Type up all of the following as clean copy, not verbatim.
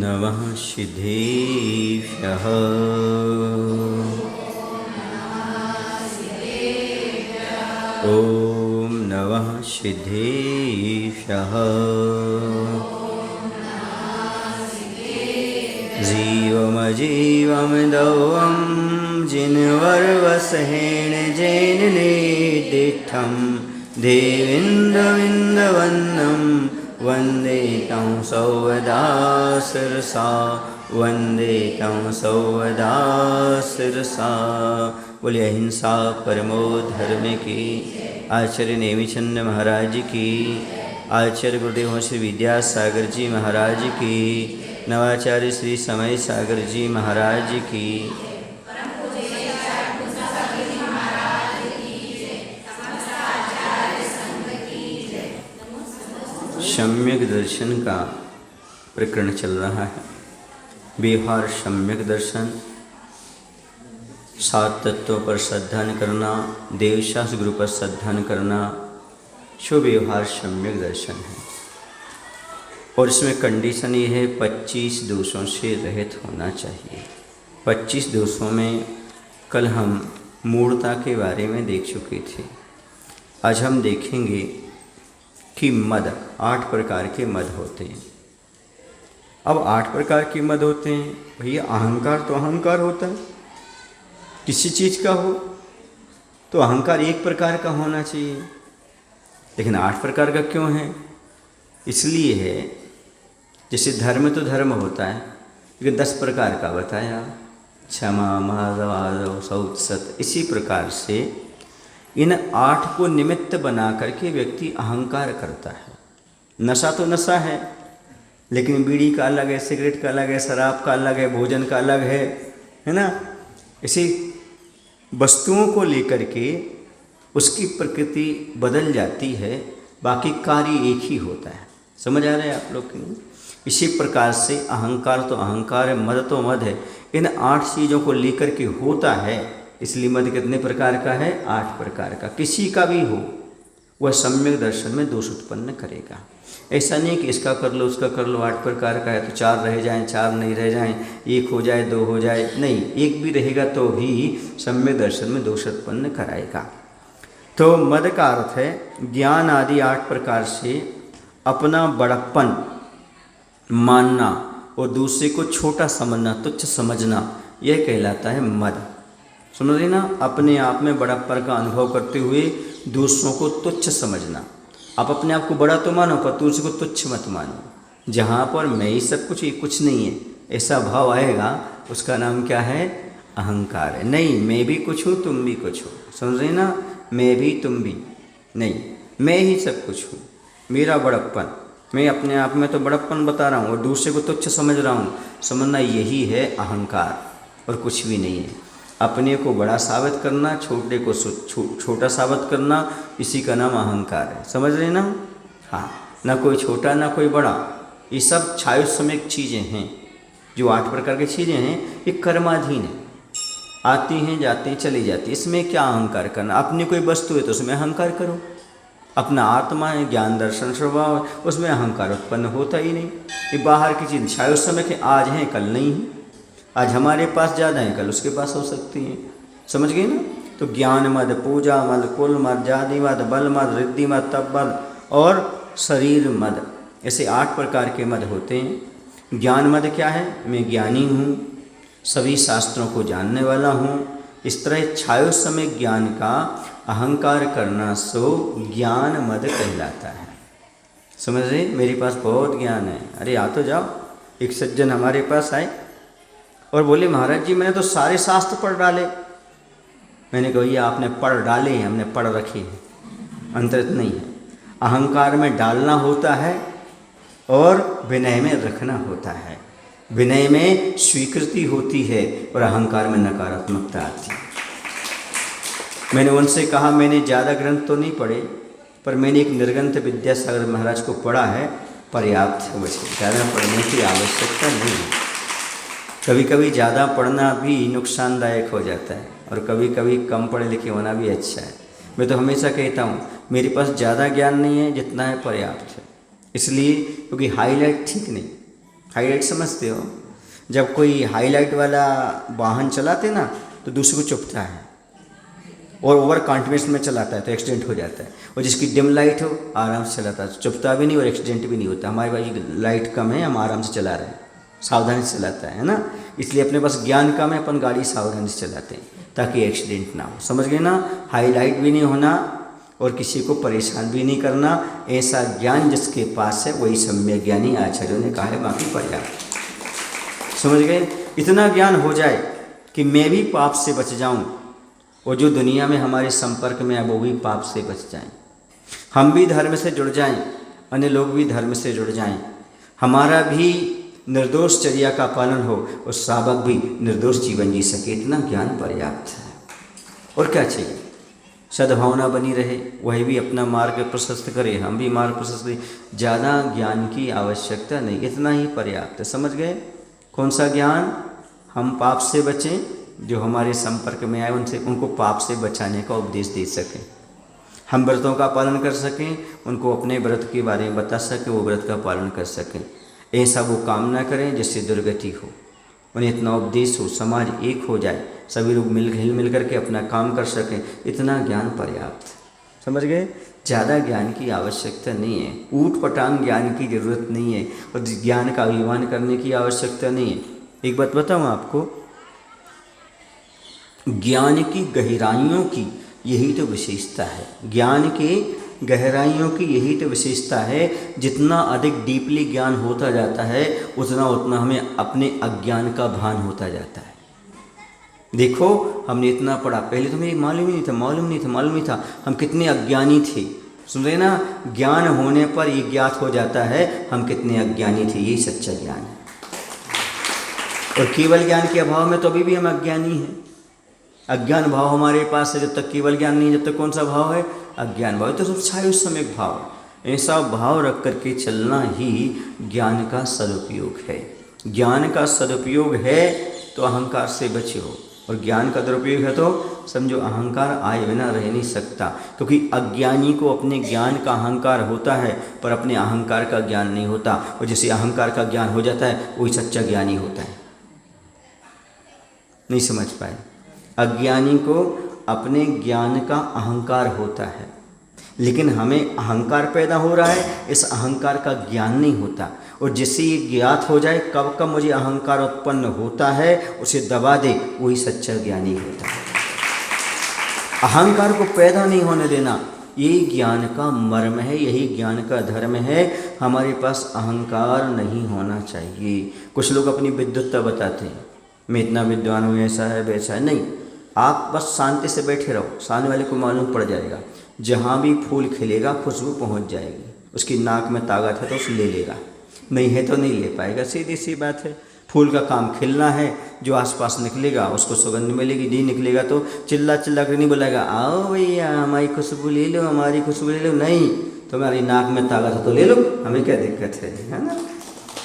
नमः सिद्धेभ्यः। ॐ नमः सिद्धेभ्यः। जीवमजीवं दौवं जिनवर्वसहेण जैन निर्दिष्टं देवेन्द्रविन्दवन्दं वन्दे तं सौवदा शिरसा, वन्दे तं सौवदा शिरसा। बोलिए अहिंसा परमो धर्म की। आचार्य नेमिचंद महाराज की। आचार्य गुरुदेव श्री विद्यासागर जी महाराज की। नवाचार्य श्री समय सागर जी महाराज की। सम्यक दर्शन का प्रकरण चल रहा है। व्यवहार सम्यक दर्शन, 7 तत्वों पर श्रद्धा न करना, देवशास्त्र गुरु पर श्रद्धा न करना, जो व्यवहार सम्यक दर्शन है। और इसमें कंडीशन ये है 25 दोषों से रहित होना चाहिए। 25 दोषों में कल हम मूढ़ता के बारे में देख चुके थे। आज हम देखेंगे कि मद, 8 प्रकार के मद होते हैं। अब 8 प्रकार के मद होते हैं। भैया अहंकार तो अहंकार होता है, किसी चीज़ का हो तो अहंकार एक प्रकार का होना चाहिए, लेकिन 8 प्रकार का क्यों है? इसलिए है जैसे धर्म तो धर्म होता है, लेकिन 10 प्रकार का बताया, क्षमा, माधव, आदव, शौच, सत। इसी प्रकार से इन 8 को निमित्त बना करके व्यक्ति अहंकार करता है। नशा तो नशा है, लेकिन बीड़ी का अलग है, सिगरेट का अलग है, शराब का अलग है, भोजन का अलग है ना। इसी वस्तुओं को लेकर के उसकी प्रकृति बदल जाती है, बाकी कार्य एक ही होता है। समझ आ रहा है आप लोग की? इसी प्रकार से अहंकार तो अहंकार है, मद तो मद है। इन 8 चीज़ों को लेकर के होता है, इसलिए मद कितने प्रकार का है? 8 प्रकार का। किसी का भी हो वह सम्यक दर्शन में दोष उत्पन्न करेगा। ऐसा नहीं कि इसका कर लो उसका कर लो, 8 प्रकार का है तो 4 रह जाएं, 4 नहीं रह जाएं, 1 हो जाए, 2 हो जाए, नहीं, 1 भी रहेगा तो भी सम्यक दर्शन में दोष उत्पन्न कराएगा। तो मद का अर्थ है ज्ञान आदि 8 प्रकार से अपना बड़प्पन मानना और दूसरे को छोटा समझना, तुच्छ समझना, यह कहलाता है मद। समझ रहे ना? अपने आप में बड़प्पन का अनुभव करते हुए दूसरों को तुच्छ समझना। आप अपने आप को बड़ा तो मानो, पर दूसरे को तुच्छ मत मानो। जहाँ पर मैं ही सब कुछ, ये कुछ नहीं है, ऐसा भाव आएगा, उसका नाम क्या है? अहंकार है। नहीं, मैं भी कुछ हूँ, तुम भी कुछ हो। समझ रहे ना? मैं भी तुम भी नहीं, मैं ही सब कुछ हूँ। मेरा बड़प्पन, मैं अपने आप में तो बड़प्पन बता रहा हूँ और दूसरे को तुच्छ समझ रहा हूँ। समझना यही है अहंकार और कुछ भी नहीं है। अपने को बड़ा साबित करना, छोटे को छोटा साबित करना, इसी का नाम अहंकार है। समझ रहे ना? हाँ, ना कोई छोटा ना कोई बड़ा, ये सब छायोसमिक चीज़ें हैं। जो 8 प्रकार की चीज़ें हैं ये कर्माधीन है, आती हैं जाती हैं चली जाती। इसमें क्या अहंकार करना? अपनी कोई वस्तु है तो उसमें अहंकार करो। अपना आत्मा है, ज्ञान दर्शन स्वभाव है, उसमें अहंकार उत्पन्न होता ही नहीं। ये बाहर की चीज़ छायोसमिक है, आज हैं कल नहीं है। आज हमारे पास ज़्यादा है, कल उसके पास हो सकती हैं। समझ गए ना? तो ज्ञान मद, पूजा मद, कुल मद, जाति मद, बल मद, रिद्धि मद, तप मद और शरीर मद, ऐसे 8 प्रकार के मद होते हैं। ज्ञान मद क्या है? मैं ज्ञानी हूँ, सभी शास्त्रों को जानने वाला हूँ। इस तरह छायोसमिक ज्ञान का अहंकार करना सो ज्ञान मद कहलाता है। समझ रहे? मेरे पास बहुत ज्ञान है। अरे आ तो जाओ। एक सज्जन हमारे पास आए और बोले, महाराज जी मैंने तो सारे शास्त्र पढ़ डाले। मैंने कहा, ये आपने पढ़ डाले हैं, हमने पढ़ रखे हैं, अंतरित नहीं है। अहंकार में डालना होता है और विनय में रखना होता है। विनय में स्वीकृति होती है और अहंकार में नकारात्मकता आती है। मैंने उनसे कहा, मैंने ज़्यादा ग्रंथ तो नहीं पढ़े, पर मैंने एक निर्ग्रंथ विद्यासागर महाराज को पढ़ा है, पर्याप्त है, मुझे ज़्यादा पढ़ने की आवश्यकता नहीं है। कभी कभी ज़्यादा पढ़ना भी नुकसानदायक हो जाता है और कभी कभी कम पढ़े लिखे होना भी अच्छा है। मैं तो हमेशा कहता हूँ, मेरे पास ज़्यादा ज्ञान नहीं है, जितना है पर्याप्त है। इसलिए क्योंकि हाईलाइट ठीक नहीं, हाईलाइट समझते हो? जब कोई हाईलाइट वाला वाहन चलाते ना तो दूसरे को चुभता है, और ओवर कॉन्फिडेंस में चलाता है तो एक्सीडेंट हो जाता है। और जिसकी डिम लाइट हो आराम से चलाता है, चुभता भी नहीं और एक्सीडेंट भी नहीं होता। हमारे पास लाइट कम है, हम आराम से चला रहे हैं, सावधानी से चलाता है ना। इसलिए अपने पास ज्ञान कम है, अपन गाड़ी सावधानी से चलाते हैं ताकि एक्सीडेंट ना हो। समझ गए ना? हाईलाइट भी नहीं होना और किसी को परेशान भी नहीं करना। ऐसा ज्ञान जिसके पास है वही सम्यक ज्ञानी, आचार्यों ने कहा है, बाकी पर्याप्त। समझ गए? इतना ज्ञान हो जाए कि मैं भी पाप से बच जाऊं और जो दुनिया में हमारे संपर्क में है वो भी पाप से बच जाएं, हम भी धर्म से जुड़ जाएं, अन्य लोग भी धर्म से जुड़ जाएं, हमारा भी निर्दोष चर्या का पालन हो और साधक भी निर्दोष जीवन जी सके। इतना ज्ञान पर्याप्त है। और क्या चाहिए? सद्भावना बनी रहे, वही भी अपना मार्ग प्रशस्त करे, हम भी मार्ग प्रशस्त करें। ज़्यादा ज्ञान की आवश्यकता नहीं, इतना ही पर्याप्त है। समझ गए? कौन सा ज्ञान? हम पाप से बचें, जो हमारे संपर्क में आए उनसे उनको पाप से बचाने का उपदेश दे सकें, हम व्रतों का पालन कर सकें, उनको अपने व्रत के बारे में बता सकें, वो व्रत का पालन कर सकें। ऐसा वो काम ना करें जिससे दुर्गति हो। उन्हें इतना उपदेश हो, समाज एक हो जाए, सभी लोग मिल करके अपना काम कर सकें, इतना ज्ञान पर्याप्त है। समझ गए? ज़्यादा ज्ञान की आवश्यकता नहीं है, ऊट पटांग ज्ञान की ज़रूरत नहीं है और ज्ञान का अभिमान करने की आवश्यकता नहीं है। एक बात बताऊँ आपको, ज्ञान की गहराइयों की यही तो विशेषता है। ज्ञान की गहराइयों की यही तो विशेषता है। जितना अधिक डीपली ज्ञान होता जाता है उतना उतना हमें अपने अज्ञान का भान होता जाता है। देखो, हमने इतना पढ़ा, पहले तो हमें मालूम ही नहीं था हम कितने अज्ञानी थे। सुन रहे ना? ज्ञान होने पर ये ज्ञात हो जाता है हम कितने अज्ञानी थे। यही सच्चा ज्ञान है। और केवल ज्ञान के अभाव में तो अभी भी हम अज्ञानी हैं। अज्ञान भाव हमारे पास है, जब तक केवल ज्ञान नहीं, जब तक कौन सा भाव है? अज्ञान भाव। तो सब छाया उस समय भाव। ऐसा भाव रख करके चलना ही ज्ञान का सदुपयोग है। ज्ञान का सदुपयोग है तो अहंकार से बचे हो, और ज्ञान का दुरुपयोग है तो समझो अहंकार आए बिना रह नहीं सकता। क्योंकि अज्ञानी को अपने ज्ञान का अहंकार होता है पर अपने अहंकार का ज्ञान नहीं होता, और जिसे अहंकार का ज्ञान हो जाता है वही सच्चा ज्ञानी होता है। नहीं समझ पाए? अज्ञानी को अपने ज्ञान का अहंकार होता है, लेकिन हमें अहंकार पैदा हो रहा है, इस अहंकार का ज्ञान नहीं होता। और जिससे ये ज्ञात हो जाए कब कब मुझे अहंकार उत्पन्न होता है, उसे दबा दे, वही सच्चा ज्ञानी होता है। अहंकार को पैदा नहीं होने देना, यही ज्ञान का मर्म है, यही ज्ञान का धर्म है। हमारे पास अहंकार नहीं होना चाहिए। कुछ लोग अपनी विद्वत्ता बताते हैं, मैं इतना विद्वान हूँ, ऐसा है वैसा है। नहीं, आप बस शांति से बैठे रहो, सामने वाले को मालूम पड़ जाएगा। जहाँ भी फूल खिलेगा खुशबू पहुँच जाएगी। उसकी नाक में ताकत है तो उसे ले लेगा, नहीं है तो नहीं ले पाएगा। सीधी सी बात है। फूल का काम खिलना है, जो आसपास निकलेगा उसको सुगंध मिलेगी, नहीं निकलेगा तो चिल्ला चिल्ला कर नहीं बोलेगा, आओ भैया हमारी खुशबू ले लो, हमारी खुशबू ले लो। नहीं, तुम्हारी नाक में ताकत है तो ले लो, हमें क्या दिक्कत है ना?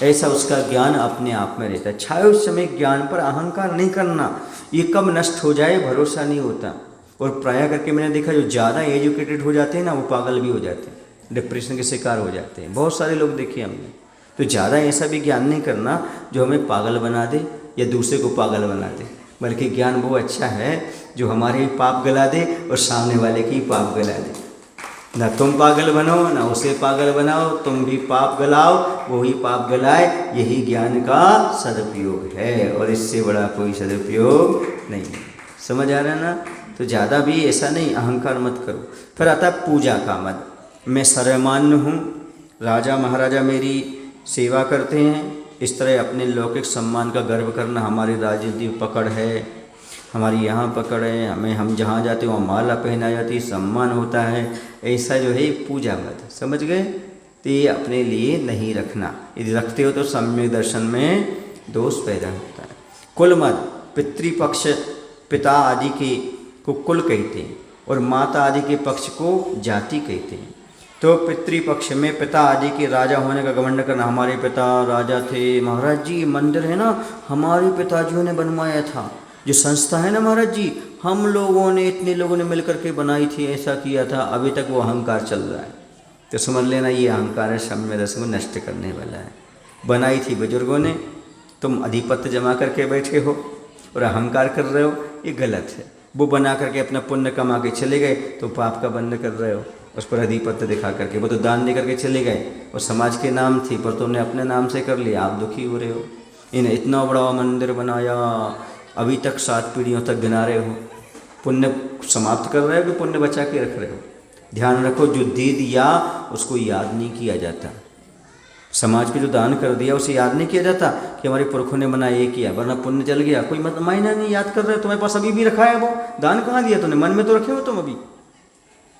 ऐसा उसका ज्ञान अपने आप में रहता है। छाए उस समय ज्ञान पर अहंकार नहीं करना। ये कब नष्ट हो जाए भरोसा नहीं होता। और प्राय करके मैंने देखा जो ज़्यादा एजुकेटेड हो जाते हैं ना, वो पागल भी हो जाते हैं, डिप्रेशन के शिकार हो जाते हैं। बहुत सारे लोग देखे हमने। तो ज़्यादा ऐसा भी ज्ञान नहीं करना जो हमें पागल बना दे या दूसरे को पागल बना दे, बल्कि ज्ञान वो अच्छा है जो हमारे ही पाप गला दे और सामने वाले की पाप गला दे। ना तुम पागल बनो ना उसे पागल बनाओ, तुम भी पाप गलाओ वो ही पाप गलाए। यही ज्ञान का सदुपयोग है, और इससे बड़ा कोई सदुपयोग नहीं है। समझ आ रहा है ना? तो ज़्यादा भी ऐसा नहीं, अहंकार मत करो। फिर आता पूजा का मत। मैं सर्वमान्य हूँ, राजा महाराजा मेरी सेवा करते हैं, इस तरह अपने लौकिक सम्मान का गर्व करना। हमारी राजनीति पकड़ है, हमारी यहाँ पकड़ है, हम जहाँ जाते वहाँ माला पहना जाती, सम्मान होता है। ऐसा जो है पूजा मत। समझ गए? तो ये अपने लिए नहीं रखना। यदि रखते हो तो सम्यक दर्शन में दोष पैदा होता है। कुल मत। पितृपक्ष पिता आदि के को कुल कहते हैं और माता आदि के पक्ष को जाति कहते हैं। तो पितृपक्ष में पिता आदि के राजा होने का घमंड करना। हमारे पिता राजा थे। महाराज जी मंदिर है ना, हमारे पिताजियों ने बनवाया था। जो संस्था है ना महाराज जी, हम लोगों ने, इतने लोगों ने मिलकर के बनाई थी, ऐसा किया था। अभी तक वो अहंकार चल रहा है। तो समझ लेना ये अहंकार है, सम्यक दर्शन को नष्ट करने वाला है। बनाई थी बुजुर्गों ने, तुम अधिपत्य जमा करके बैठे हो और अहंकार कर रहे हो, ये गलत है। वो बना करके अपना पुण्य कमा के चले गए, तो पाप का बंद कर रहे हो उस पर अधिपत्य दिखा करके। वो तो दान दे करके चले गए और समाज के नाम थी, पर तुमने अपने नाम से कर लिया, आप दुखी हो रहे हो। इन्हें इतना बड़ा मंदिर बनाया, अभी तक 7 पीढ़ियों तक गिना रहे हो। पुण्य समाप्त कर रहे हो कि पुण्य बचा के रख रहे हो? ध्यान रखो, जो दे दिया उसको याद नहीं किया जाता। समाज को जो दान कर दिया उसे याद नहीं किया जाता कि हमारे पुरखों ने मना ये किया, वरना पुण्य चल गया, कोई मतलब मायना नहीं। याद कर रहे हो, तुम्हारे पास अभी भी रखा है, वो दान कहाँ दिया तुमने? मन में तो रखे हो तुम अभी।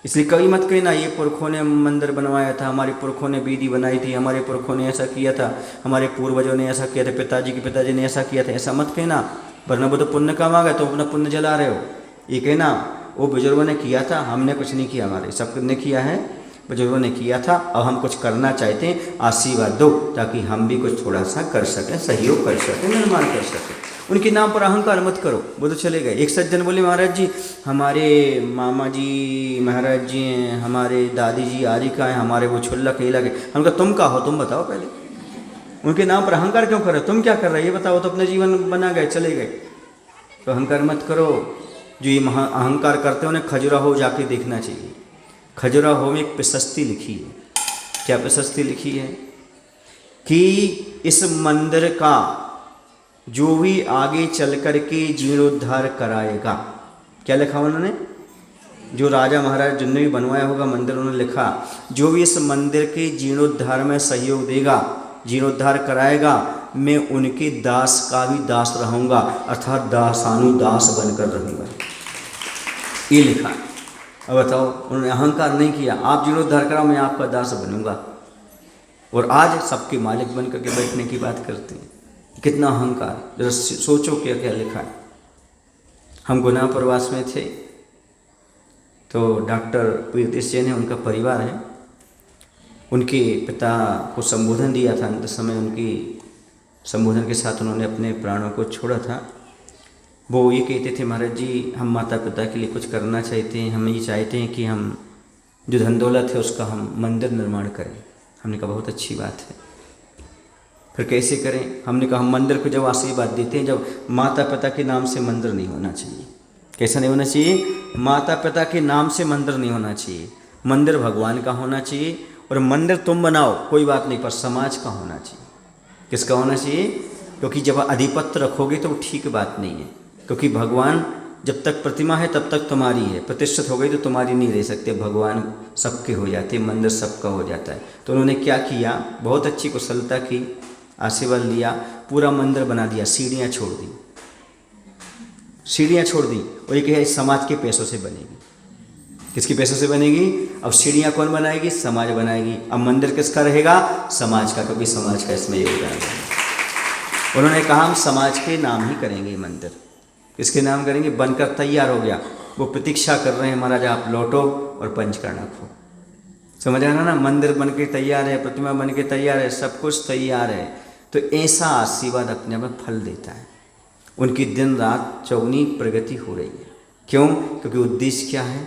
इसलिए कभी मत कहना ये पुरखों ने मंदिर बनवाया था, हमारे पुरखों ने वेदी बनाई थी, हमारे पुरखों ने ऐसा किया था, हमारे पूर्वजों ने ऐसा किया था, पिताजी के पिताजी ने ऐसा किया था, ऐसा मत कहना, वरना वो तो पुण्य कमा गए, तो अपना पुण्य जला रहे हो। ये कहना वो बुजुर्गों ने किया था, हमने कुछ नहीं किया, हमारे सब ने किया है, बुजुर्गों ने किया था, अब हम कुछ करना चाहते हैं, आशीर्वाद दो ताकि हम भी कुछ थोड़ा सा कर सकें, सहयोग कर सकें, निर्माण कर सकें। उनके नाम पर अहंकार मत करो। वो तो चले गए। एक सज्जन बोले, महाराज जी हमारे मामा जी महाराज जी हैं, हमारे दादी जी आरिका हैं, हमारे वो छुल्ला केला के। हम कहा तुम का हो, तुम बताओ पहले, उनके नाम पर अहंकार क्यों कर रहे हो? तुम क्या कर रहे हो ये बताओ। तो अपना जीवन बना गए, चले गए। तो अहंकार मत करो। जो ये अहंकार करते हो उन्हें खजुराहो जाके देखना चाहिए। खजुराहो में एक प्रशस्ति लिखी है। क्या प्रशस्ति लिखी है? कि इस मंदिर का जो भी आगे चल कर के जीर्णोद्धार कराएगा। क्या लिखा उन्होंने? जो राजा महाराज जिनने भी बनवाया होगा मंदिर, उन्होंने लिखा जो भी इस मंदिर के जीर्णोद्धार में सहयोग देगा, जीर्णोद्धार कराएगा, मैं उनके दास का भी दास रहूँगा, अर्थात दासानुदास बनकर रहूँगा। ये लिखा। अब बताओ, उन्होंने अहंकार नहीं किया, आप जीर्णोद्धार कराओ, मैं आपका दास बनूंगा, और आज सबके मालिक बन करके बैठने की बात करते हैं। कितना अहंकार! जरा सोचो क्या क्या लिखा है। हम गुना प्रवास में थे तो डॉक्टर प्रीतिश जैन है, उनका परिवार है, उनके पिता को संबोधन दिया था, अंत समय उनकी संबोधन के साथ उन्होंने अपने प्राणों को छोड़ा था। वो ये कहते थे, महाराज जी हम माता पिता के लिए कुछ करना चाहते हैं, हम ये चाहते हैं कि हम जो धन दौलत है उसका हम मंदिर निर्माण करें। हमने कहा बहुत अच्छी बात है, फिर कैसे करें? हमने कहा हम मंदिर को जब आशीर्वाद देते हैं, जब माता पिता के नाम से मंदिर नहीं होना चाहिए। कैसा नहीं होना चाहिए? माता पिता के नाम से मंदिर नहीं होना चाहिए। मंदिर भगवान का होना चाहिए, और मंदिर तुम बनाओ कोई बात नहीं, पर समाज का होना चाहिए। किसका होना चाहिए? क्योंकि जब अधिपत्य रखोगे तो ठीक बात नहीं है, क्योंकि भगवान जब तक प्रतिमा है तब तक तुम्हारी है, प्रतिष्ठित हो गई तो तुम्हारी नहीं रह सकते। भगवान सबके हो जाते, मंदिर सबका हो जाता है। तो उन्होंने क्या किया, बहुत अच्छी कुशलता की, आशीर्वाद लिया, पूरा मंदिर बना दिया, सीढ़ियाँ छोड़ दी, सीढ़ियाँ छोड़ दी, और ये कहा समाज के पैसों से बनेगी। किसके पैसों से बनेगी? अब सीढ़ियाँ कौन बनाएगी? समाज बनाएगी। अब मंदिर किसका रहेगा? समाज का, क्योंकि समाज का इसमें योगदान है। उन्होंने कहा हम समाज के नाम ही करेंगे मंदिर। किसके नाम करेंगे? बनकर तैयार हो गया, वो प्रतीक्षा कर रहे हैं महाराज आप लौटो और पंचकर्णा खो। समझ आना ना? मंदिर बन के तैयार है, प्रतिमा बन के तैयार है, सब कुछ तैयार है। तो ऐसा आशीर्वाद अपने में फल देता है। उनकी दिन रात चौगुनी प्रगति हो रही है। क्यों? क्योंकि उद्देश्य क्या है?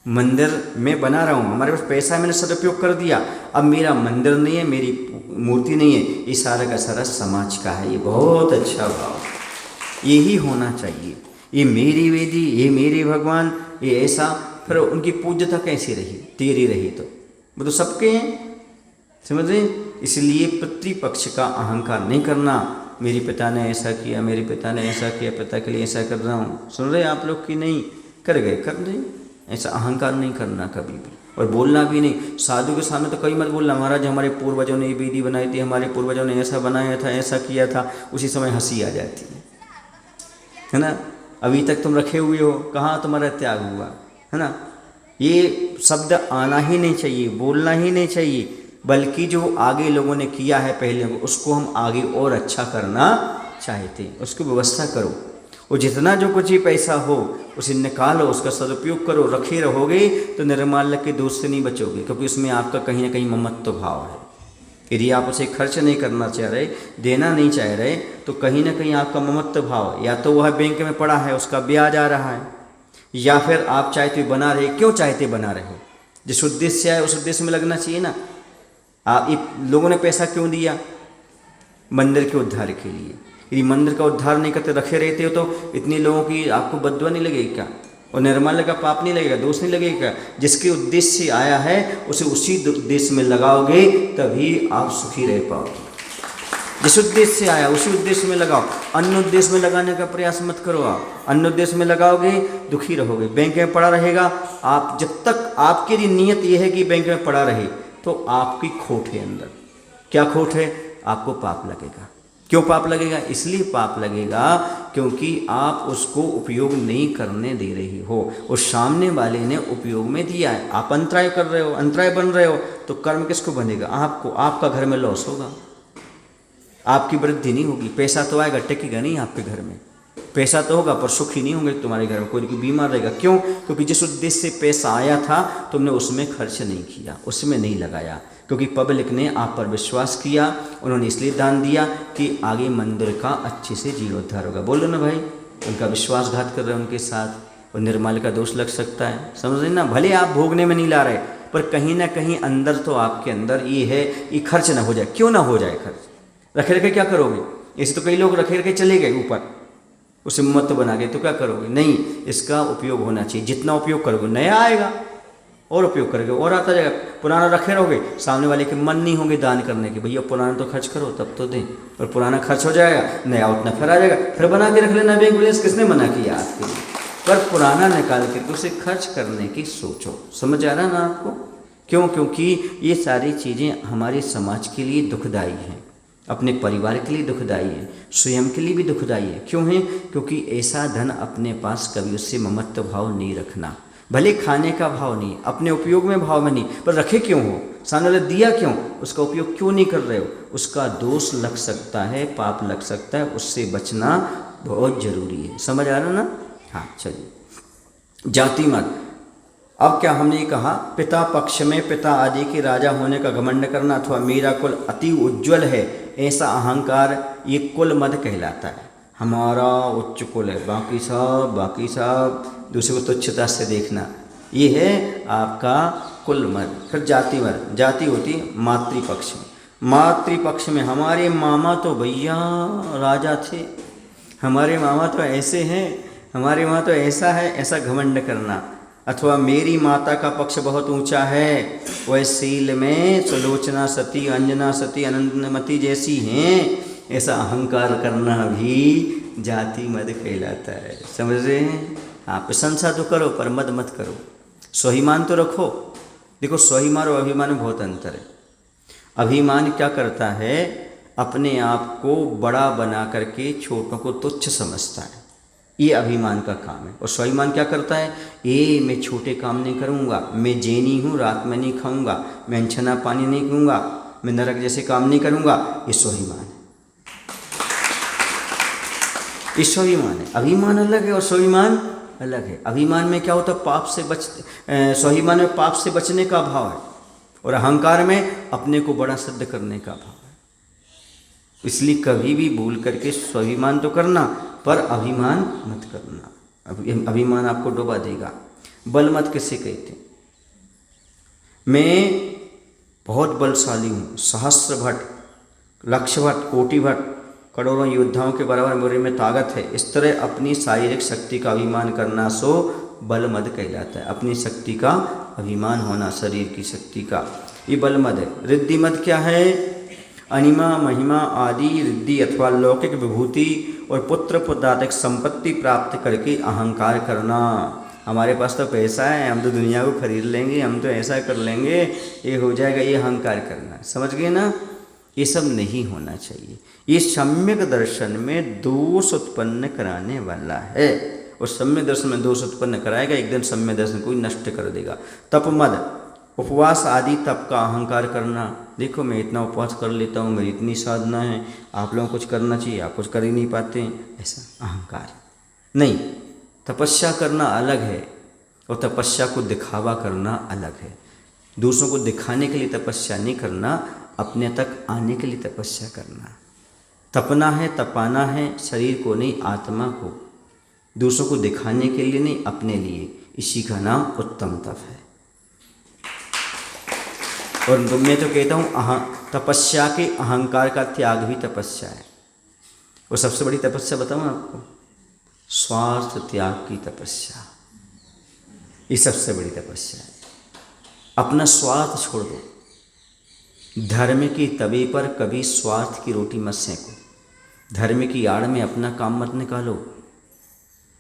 मंदिर मैं बना रहा हूँ, हमारे पास पैसा है, मैंने सदुपयोग कर दिया, अब मेरा मंदिर नहीं है, मेरी मूर्ति नहीं है, ये सारा का सारा समाज का है। ये बहुत अच्छा भाव, यही होना चाहिए। ये मेरी वेदी, ये मेरे भगवान, ये ऐसा। फिर उनकी पूज्यता कैसी रही? तेरी रही तो वो तो सबके हैं, समझ रहे? इसलिए पितृपक्ष का अहंकार नहीं करना। मेरे पिता ने ऐसा किया, मेरे पिता ने ऐसा किया, पिता के लिए ऐसा कर रहा हूँ। सुन रहे आप लोग कि नहीं? कर गए, कर रहे। ऐसा अहंकार नहीं करना कभी भी, और बोलना भी नहीं। साधु के सामने तो कहीं मत बोलना, महाराज हमारे पूर्वजों ने ये वेदी बनाई थी, हमारे पूर्वजों ने ऐसा बनाया था, ऐसा किया था। उसी समय हंसी आ जाती है ना? अभी तक तुम रखे हुए हो, कहाँ तुम्हारा त्याग हुआ, है ना? ये शब्द आना ही नहीं चाहिए, बोलना ही नहीं चाहिए, बल्कि जो आगे लोगों ने किया है पहले, उसको हम आगे और अच्छा करना चाहते हैं, उसकी व्यवस्था करो। और जितना जो कुछ ही पैसा हो उसे निकालो, उसका सदुपयोग करो। रखे रहोगे तो निर्माल्य के दोष से नहीं बचोगे, क्योंकि उसमें आपका कहीं ना कहीं ममत्व भाव है। यदि आप उसे खर्च नहीं करना चाह रहे, देना नहीं चाह रहे, तो कहीं ना कहीं आपका ममत्व भाव, या तो वह बैंक में पड़ा है उसका ब्याज आ रहा है, या फिर आप चाहते बना रहे। क्यों चाहते बना रहे? जिस उद्देश्य है उस उद्देश्य में लगना चाहिए ना। आप लोगों ने पैसा क्यों दिया? मंदिर के उद्धार के लिए। यदि मंदिर का उद्धार नहीं करते, रखे रहते हो, तो इतने लोगों की आपको बद्दुआ नहीं लगेगी क्या? और निर्मल का पाप नहीं लगेगा, दोष नहीं लगेगा? जिसके उद्देश्य से आया है उसे उसी उद्देश्य में लगाओगे, तभी आप सुखी रह पाओगे। जिस उद्देश्य से आया उसी उद्देश्य में लगाओ, अन्य उद्देश्य में लगाने का प्रयास मत करो। आप अन्य उद्देश्य में लगाओगे दुखी रहोगे। बैंक में पड़ा रहेगा, आप जब तक आपकी यदि नीयत यह है कि बैंक में पड़ा रहे, तो आपकी खोट है अंदर। क्या खोट है? आपको पाप लगेगा। क्यों पाप लगेगा? इसलिए पाप लगेगा क्योंकि आप उसको उपयोग नहीं करने दे रही हो। उस सामने वाले ने उपयोग में दिया है, आप अंतराय कर रहे हो, अंतराय बन रहे हो, तो कर्म किसको बनेगा? आपको। आपका घर में लॉस होगा, आपकी वृद्धि नहीं होगी। पैसा तो आएगा, टिकेगा नहीं आपके घर में। पैसा तो होगा पर सुखी नहीं होंगे तुम्हारे घर में। कोई बीमार रहेगा। क्यों? क्योंकि जिस उद्देश्य से पैसा आया था तुमने उसमें खर्च नहीं किया, उसमें नहीं लगाया। क्योंकि पब्लिक ने आप पर विश्वास किया, उन्होंने इसलिए दान दिया कि आगे मंदिर का अच्छे से जीर्णोद्धार होगा। बोलो ना भाई, उनका विश्वासघात कर रहे हैं उनके साथ, और निर्मल का दोष लग सकता है। समझ रहे ना? भले आप भोगने में नहीं ला रहे, पर कहीं ना कहीं अंदर तो आपके अंदर ये है, ये खर्च ना हो जाए। क्यों ना हो जाए खर्च? रखे रखे क्या करोगे? ऐसे तो कई लोग रखे रखे चले गए ऊपर, उसे मत बना गए, तो क्या करोगे? नहीं, इसका उपयोग होना चाहिए। जितना उपयोग करोगे नया आएगा, और उपयोग करोगे और आता जाएगा। पुराना रखे रहोगे, सामने वाले के मन नहीं होंगे दान करने के, भैया पुराना तो खर्च करो तब तो दें, और पुराना खर्च हो जाएगा, नया उतना फिर आ जाएगा, फिर बना के रख लेना बैंक बैलेंस। किसने मना किया आपके लिए? पर पुराना निकाल करके उसे खर्च करने की सोचो। समझ आ रहा ना आपको? क्यों? क्योंकि ये सारी चीज़ें हमारे समाज के लिए दुखदायी हैं, अपने परिवार के लिए दुखदायी है, स्वयं के लिए भी दुखदायी है। क्यों है? क्योंकि ऐसा धन अपने पास कभी उससे ममत्व भाव नहीं रखना। भले खाने का भाव नहीं, अपने उपयोग में भाव में नहीं, पर रखे क्यों हो? सामने वाले दिया क्यों? उसका उपयोग क्यों नहीं कर रहे हो? उसका दोष लग सकता है, पाप लग सकता है, उससे बचना बहुत जरूरी है। समझ आ रहा ना? हाँ, चलिए। जाति मत। अब क्या हमने कहा? पिता पक्ष में पिता आदि के राजा होने का घमंड करना, अथवा मेरा कुल अति उज्ज्वल है ऐसा अहंकार, ये कुल मद कहलाता है। हमारा उच्च कुल है, बाकी सब दूसरे को तुच्छता से देखना, ये है आपका कुल मद। फिर जाति मद। जाति होती है मातृपक्ष में। मातृपक्ष में हमारे मामा तो भैया राजा थे, हमारे मामा तो ऐसे हैं, हमारे माँ तो ऐसा है, ऐसा घमंड करना। अथवा मेरी माता का पक्ष बहुत ऊंचा है, वह शील में सुलोचना सती, अंजना सती, अनंतमती जैसी हैं, ऐसा अहंकार करना भी जाति मद कहलाता है। समझ रहे हैं? हाँ, प्रशंसा तो करो पर मद मत करो। स्वाभिमान तो रखो। देखो, स्वाभिमान और अभिमान में बहुत अंतर है। अभिमान क्या करता है? अपने आप को बड़ा बना करके छोटों को तुच्छ समझता है, ये अभिमान का काम है। और स्वाभिमान क्या करता है? ये मैं छोटे काम नहीं करूँगा, मैं जैनी हूँ, रात में नहीं खाऊंगा, मैं अनछना पानी नहीं पीऊँगा, मैं नरक जैसे काम नहीं करूँगा, ये स्वाभिमान है। ये स्वाभिमान है। अभिमान अलग है और स्वाभिमान अलग है। अभिमान में क्या होता है? पाप से स्वाभिमान में पाप से बचने का भाव है, और अहंकार में अपने को बड़ा सिद्ध करने का भाव है। इसलिए कभी भी भूल करके स्वाभिमान तो करना, पर अभिमान मत करना। अभिमान आपको डुबा देगा। बल मत किसे कहते? मैं बहुत बलशाली हूँ, सहस्र भट्ट, लक्ष्य भट्ट, कोटि भट्ट, करोड़ों योद्धाओं के बराबर मेरे में ताकत है, इस तरह अपनी शारीरिक शक्ति का अभिमान करना सो बल मद कहलाता है। अपनी शक्ति का अभिमान होना, शरीर की शक्ति का, ये बल मद है। रिद्धि मद क्या है? अनिमा महिमा आदि रिद्धि अथवा लौकिक विभूति और पुत्र पुत्रादिक संपत्ति प्राप्त करके अहंकार करना। हमारे पास तो पैसा है, हम तो दुनिया को खरीद लेंगे, हम तो ऐसा कर लेंगे, ये हो जाएगा, ये अहंकार करना। समझ गए ना? ये सब नहीं होना चाहिए। ये सम्यक दर्शन में दोष उत्पन्न कराने वाला है, और सम्यक दर्शन में दोष उत्पन्न कराएगा, एक दिन सम्यक दर्शन को नष्ट कर देगा। तप मद, उपवास आदि तप का अहंकार करना। देखो, मैं इतना उपवास कर लेता हूँ, मेरी इतनी साधना है, आप लोगों को कुछ करना चाहिए, आप कुछ कर ही नहीं पाते हैं, ऐसा अहंकार नहीं। तपस्या करना अलग है, और तपस्या को दिखावा करना अलग है। दूसरों को दिखाने के लिए तपस्या नहीं करना, अपने तक आने के लिए तपस्या करना। तपना है, तपाना है शरीर को नहीं, आत्मा को। दूसरों को दिखाने के लिए नहीं, अपने लिए। इसी का नाम उत्तम तप है। और मैं तो कहता हूँ तपस्या के अहंकार का त्याग भी तपस्या है। और सबसे बड़ी तपस्या बताऊँ आपको, स्वार्थ त्याग की तपस्या, ये सबसे बड़ी तपस्या है। अपना स्वार्थ छोड़ दो। धर्म की तवे पर कभी स्वार्थ की रोटी मत सेको। धर्म की आड़ में अपना काम मत निकालो,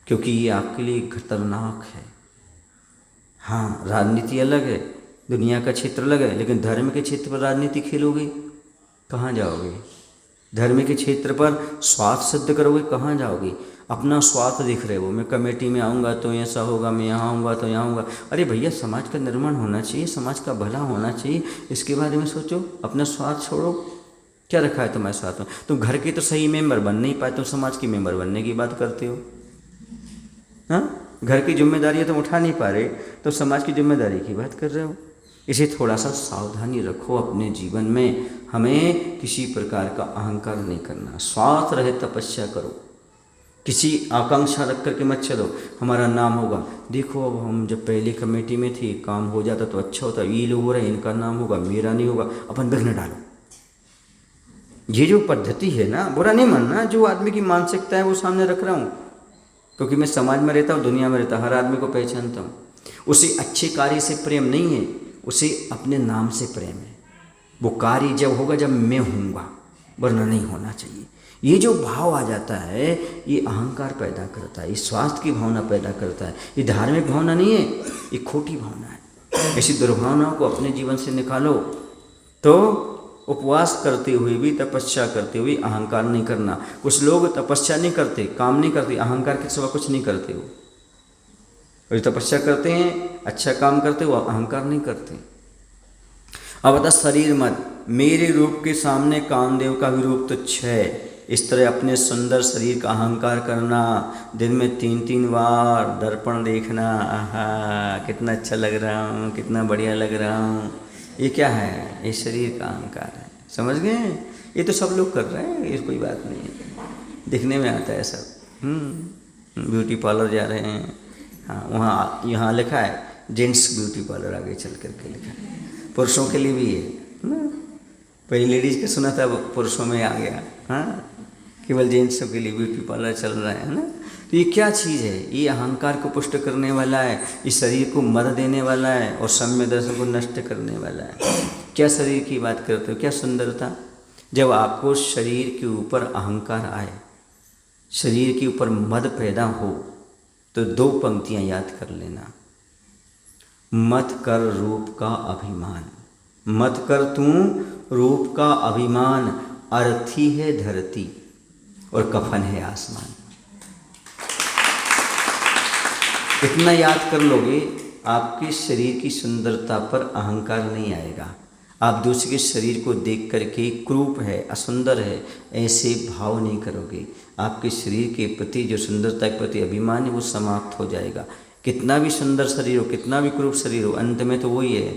क्योंकि ये आपके लिए खतरनाक है। हाँ, राजनीति अलग है, दुनिया का क्षेत्र अलग है, लेकिन धर्म के क्षेत्र पर राजनीति खेलोगे कहाँ जाओगे? धर्म के क्षेत्र पर स्वार्थ सिद्ध करोगे कहाँ जाओगे? अपना स्वार्थ देख रहे हो, मैं कमेटी में आऊँगा तो ऐसा होगा, मैं यहाँ आऊँगा तो यहाँ आऊँगा। अरे भैया, समाज का निर्माण होना चाहिए, समाज का भला होना चाहिए, इसके बारे में सोचो। अपना स्वार्थ छोड़ो। क्या रखा है तुम्हारे साथ में? तुम घर के तो सही मेंबर बन नहीं पाए, तुम समाज के मेंबर बनने की बात करते हो। हाँ, घर की जिम्मेदारियाँ तुम उठा नहीं पा रहे, तो समाज की जिम्मेदारी की बात कर रहे हो। इसे थोड़ा सा सावधानी रखो अपने जीवन में। हमें किसी प्रकार का अहंकार नहीं करना, स्वार्थ रहे तपस्या करो। किसी आकांक्षा रख करके मत चलो हमारा नाम होगा। देखो, अब हम जब पहले कमेटी में थे, काम हो जाता तो अच्छा होता, ये लोग हो रहे, इनका नाम होगा, मेरा नहीं होगा, अपन विघ्न डालो। ये जो पद्धति है ना, बुरा नहीं मानना, जो आदमी की मानसिकता है वो सामने रख रहा हूँ, क्योंकि मैं समाज में रहता हूँ, दुनिया में रहता हूँ, हर आदमी को पहचानता हूँ। उसे अच्छे कार्य से प्रेम नहीं है, उसे अपने नाम से प्रेम है। वो कार्य जब होगा जब मैं हूँगा, वरना नहीं होना चाहिए। ये जो भाव आ जाता है, ये अहंकार पैदा करता है, ये स्वार्थ की भावना पैदा करता है। ये धार्मिक भावना नहीं है, ये खोटी भावना है। ऐसी दुर्भावनाओं को अपने जीवन से निकालो। तो उपवास करते हुए भी, तपस्या करते हुए अहंकार नहीं करना। कुछ लोग तपस्या नहीं करते, काम नहीं करते, अहंकार के सिवा कुछ नहीं करते हो। और तपस्या करते हैं, अच्छा काम करते हो, अहंकार नहीं करते। अब बता, शरीर मत, मेरे रूप के सामने कामदेव का भी रूप तुच्छ है। इस तरह अपने सुंदर शरीर का अहंकार करना, दिन में 3-3 बार दर्पण देखना, आहा कितना अच्छा लग रहा हूँ, कितना बढ़िया लग रहा हूँ, ये क्या है? ये शरीर का अहंकार है। समझ गए? ये तो सब लोग कर रहे हैं, ये कोई बात नहीं है, दिखने में आता है सब। ब्यूटी पार्लर जा रहे हैं, हाँ, वहाँ यहाँ लिखा है जेंट्स ब्यूटी पार्लर, आगे चल करके लिखा है। पुरुषों के लिए भी है ना, पहले लेडीज़ का सुना था, पुरुषों में आ गया। हाँ, केवल जेंट्सों के लिए ब्यूटी पार्लर चल रहा है ना। तो ये क्या चीज़ है? ये अहंकार को पुष्ट करने वाला है, इस शरीर को मद देने वाला है और सम्य दर्शन को नष्ट करने वाला है। क्या शरीर की बात करते हो, क्या सुंदरता! जब आपको शरीर के ऊपर अहंकार आए, शरीर के ऊपर मद पैदा हो, तो 2 पंक्तियाँ याद कर लेना। मत कर रूप का अभिमान, मत कर तू रूप का अभिमान, अर्थी है धरती और कफन है आसमान। इतना याद कर लोगे, आपके शरीर की सुंदरता पर अहंकार नहीं आएगा। आप दूसरे के शरीर को देख करके क्रूप है, असुंदर है, ऐसे भाव नहीं करोगे। आपके शरीर के प्रति जो सुंदरता के प्रति अभिमान है वो समाप्त हो जाएगा। कितना भी सुंदर शरीर हो, कितना भी क्रूप शरीर हो, अंत में तो वही है,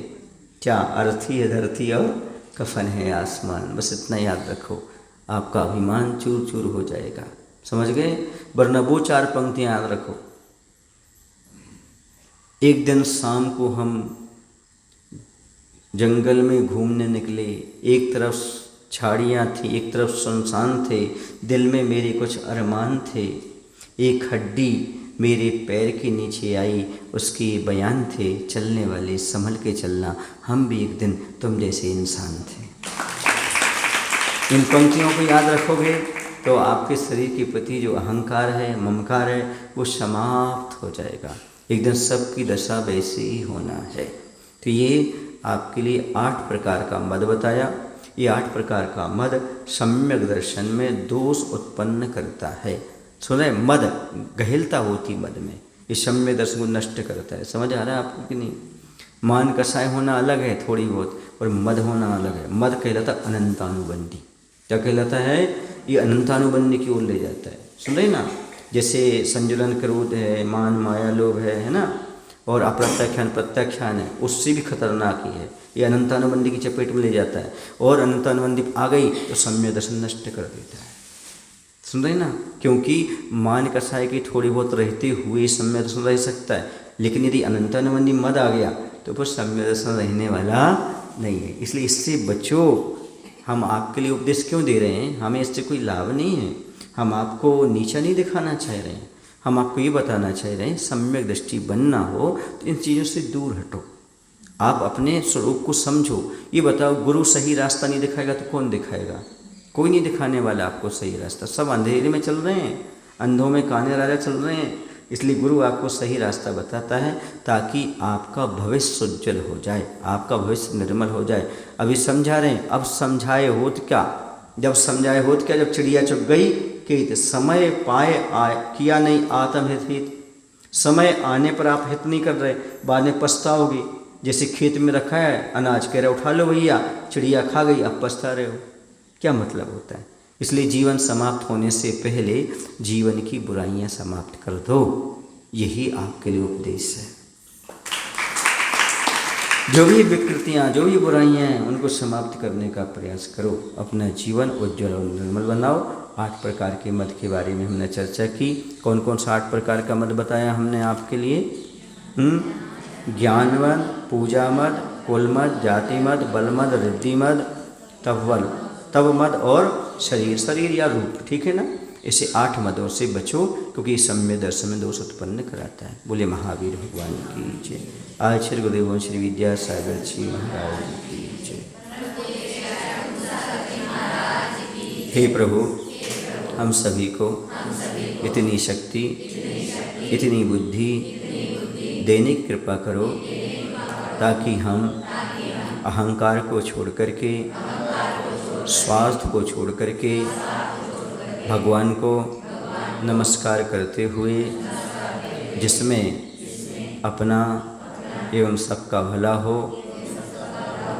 क्या? अर्थी है धरती और कफन है आसमान। बस इतना याद रखो, आपका अभिमान चूर चूर हो जाएगा। समझ गए? वरना वो 4 पंक्तियाँ याद रखो। एक दिन शाम को हम जंगल में घूमने निकले, एक तरफ झाड़ियाँ थी, एक तरफ सुनसान थे, दिल में मेरे कुछ अरमान थे। एक हड्डी मेरे पैर के नीचे आई, उसके बयान थे, चलने वाले संभल के चलना, हम भी एक दिन तुम जैसे इंसान थे। इन पंक्तियों को याद रखोगे तो आपके शरीर के प्रति जो अहंकार है, ममकार है, वो समाप्त हो जाएगा। एक दिन सबकी दशा वैसे ही होना है। तो ये आपके लिए 8 प्रकार का मद बताया। ये 8 प्रकार का मद सम्यक दर्शन में दोष उत्पन्न करता है। सुने, मद गहलता होती मद में, ये सम्यक दर्शन को नष्ट करता है। समझ आ रहा है आपको कि नहीं? मान कसाय होना अलग है थोड़ी बहुत, और मद होना अलग है। मद कहलाता अनंतानुबंधी। क्या कहलाता है? ये अनंतानुबंधी की ओर ले जाता है। सुन रहे ना? जैसे संजुलन, क्रोध है, मान, माया, लोभ है ना, और अप्रत्याख्यान, प्रत्याख्यान है, उससे भी खतरनाक ही है। ये अनंतानुबंधी की चपेट में ले जाता है, और अनंतानुबंधी आ गई तो सम्यक दर्शन नष्ट कर देता है। सुन रहे ना? क्योंकि मान कसाय की थोड़ी बहुत रहते हुए सम्यक दर्शन रह सकता है, लेकिन यदि अनंतानुबंधी मद आ गया तो फिर सम्यक दर्शन रहने वाला नहीं है। इसलिए इससे बचो। हम आपके लिए उपदेश क्यों दे रहे हैं? हमें इससे कोई लाभ नहीं है। हम आपको नीचा नहीं दिखाना चाह रहे हैं। हम आपको ये बताना चाह रहे हैं, सम्यक दृष्टि बनना हो तो इन चीज़ों से दूर हटो, आप अपने स्वरूप को समझो। ये बताओ, गुरु सही रास्ता नहीं दिखाएगा तो कौन दिखाएगा? कोई नहीं दिखाने वाला आपको सही रास्ता। सब अंधेरे में चल रहे हैं, अंधों में काने राजा चल रहे हैं। इसलिए गुरु आपको सही रास्ता बताता है ताकि आपका भविष्य उज्जवल हो जाए, आपका भविष्य निर्मल हो जाए। अभी समझा रहे हैं, अब समझाए होत क्या? जब समझाए होत क्या? जब चिड़िया चुग गई कि समय पाए किया नहीं आत्महित हित। समय आने पर आप हित नहीं कर रहे, बाद में पछताओगे। जैसे खेत में रखा है अनाज, कह रहे उठा लो भैया, चिड़िया खा गई, अब पछता रहे हो। क्या मतलब होता है? इसलिए जीवन समाप्त होने से पहले जीवन की बुराइयां समाप्त कर दो, यही आपके लिए उपदेश है। जो भी विकृतियां, जो भी बुराइयां हैं, उनको समाप्त करने का प्रयास करो। अपना जीवन उज्जवल और निर्मल बनाओ। 8 प्रकार के मद के बारे में हमने चर्चा की। कौन कौन सा 8 प्रकार का मद बताया हमने आपके लिए? ज्ञान मद, पूजा मद, कुल मद, जाति मद, बल मद, रिद्धि मद, तव मद और शरीर या रूप। ठीक है ना? इसे 8 मदों से बचो, क्योंकि सम्य दर्शन में दोष उत्पन्न कराता है। बोले महावीर भगवान की जय। आज श्री गुरुदेव श्री विद्यासागर जी महाराज की जय। हे प्रभु, हम सभी को इतनी शक्ति, इतनी बुद्धि देने की कृपा करो ताकि हम अहंकार को छोड़ करके, स्वार्थ को छोड़ करके भगवान को नमस्कार करते हुए, जिसमें अपना एवं सबका भला हो,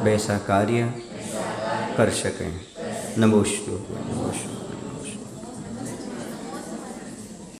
वैसा कार्य कर सकें। नमो शिवाय।